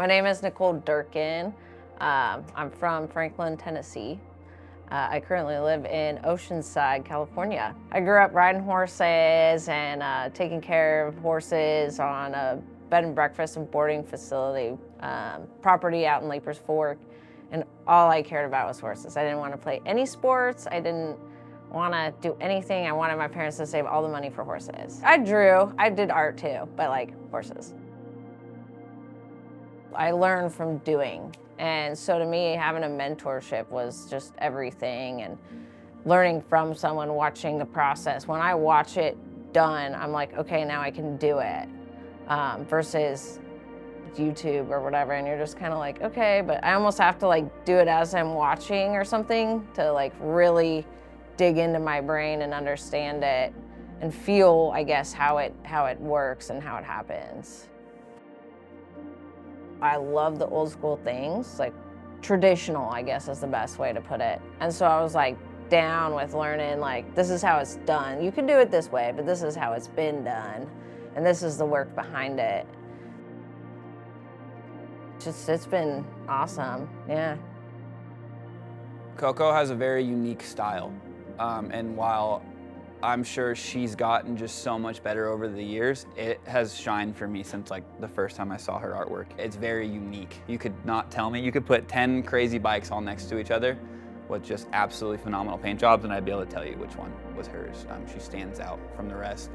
My name is Nicole Durkin. I'm from Finlan, Tennessee. I currently live in Oceanside, California. I grew up riding horses and taking care of horses on a bed and breakfast and boarding facility property out in Lapers Fork. And all I cared about was horses. I didn't want to play any sports. I didn't want to do anything. I wanted my parents to save all the money for horses. I drew, I did art too, but like horses. I learned from doing. And so to me, having a mentorship was just everything, and learning from someone, watching the process. When I watch it done, I'm like, okay, now I can do it. Versus YouTube or whatever, and you're just kind of like, okay, but I almost have to like do it as I'm watching or something to like really dig into my brain and understand it and feel, I guess, how it works and how it happens. I love the old school things, like traditional, I guess is the best way to put it. And so I was like down with learning, like, this is how it's done. You can do it this way, but this is how it's been done. And this is the work behind it. It's been awesome, yeah. Coco has a very unique style. And while I'm sure she's gotten just so much better over the years, it has shined for me since like the first time I saw her artwork. It's very unique. You could not tell me. You could put 10 crazy bikes all next to each other with just absolutely phenomenal paint jobs, and I'd be able to tell you which one was hers. She stands out from the rest.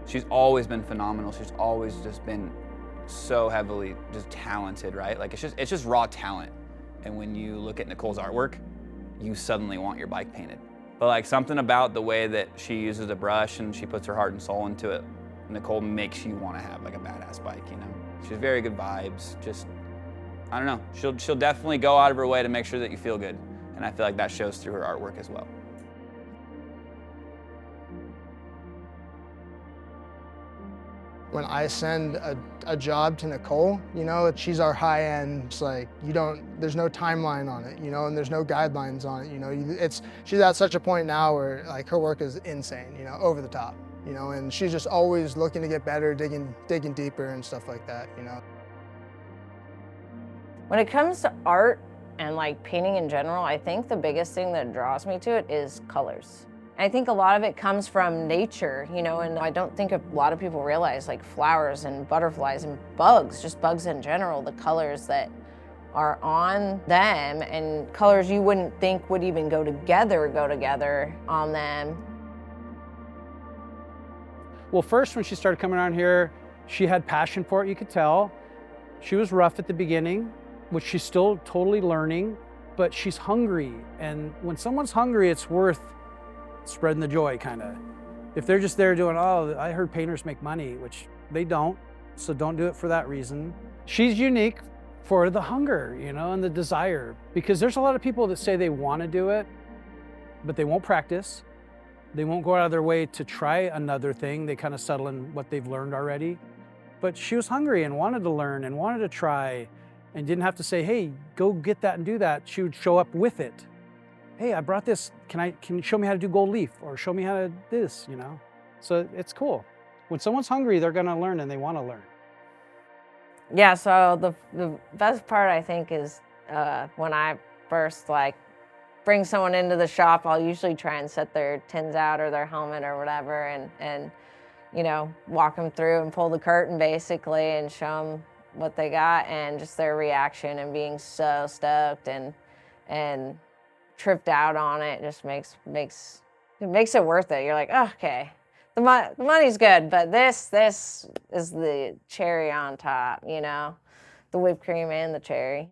She's always been phenomenal. She's always just been so heavily just talented, right? Like it's just raw talent. And when you look at Nicole's artwork, you suddenly want your bike painted. But like something about the way that she uses a brush and she puts her heart and soul into it, Nicole makes you want to have like a badass bike, you know? She's very good vibes, just, I don't know. She'll definitely go out of her way to make sure that you feel good. And I feel like that shows through her artwork as well. When I send a job to Nicole, you know, she's our high end. It's like, there's no timeline on it, you know, and there's no guidelines on it, you know. She's at such a point now where like her work is insane, you know, over the top, you know, and she's just always looking to get better, digging deeper and stuff like that, you know. When it comes to art and like painting in general, I think the biggest thing that draws me to it is colors. I think a lot of it comes from nature, you know, and I don't think a lot of people realize like flowers and butterflies and bugs, just bugs in general, the colors that are on them and colors you wouldn't think would even go together on them. Well, first when she started coming around here, she had passion for it, you could tell. She was rough at the beginning, which she's still totally learning, but she's hungry. And when someone's hungry, it's worth spreading the joy, kind of. If they're just there doing, oh, I heard painters make money, which they don't, so don't do it for that reason. She's unique for the hunger, you know, and the desire, because there's a lot of people that say they want to do it, but they won't practice. They won't go out of their way to try another thing. They kind of settle in what they've learned already. But she was hungry and wanted to learn and wanted to try and didn't have to say, hey, go get that and do that. She would show up with it. Hey, I brought this, can you show me how to do gold leaf or show me how to do this, you know? So it's cool. When someone's hungry, they're gonna learn and they wanna learn. Yeah, so the best part I think is when I first like bring someone into the shop, I'll usually try and set their tins out or their helmet or whatever and you know, walk them through and pull the curtain basically and show them what they got and just their reaction and being so stoked and tripped out on it just makes it worth it. You're like, oh, okay, the money's good, but this is the cherry on top, you know, the whipped cream and the cherry.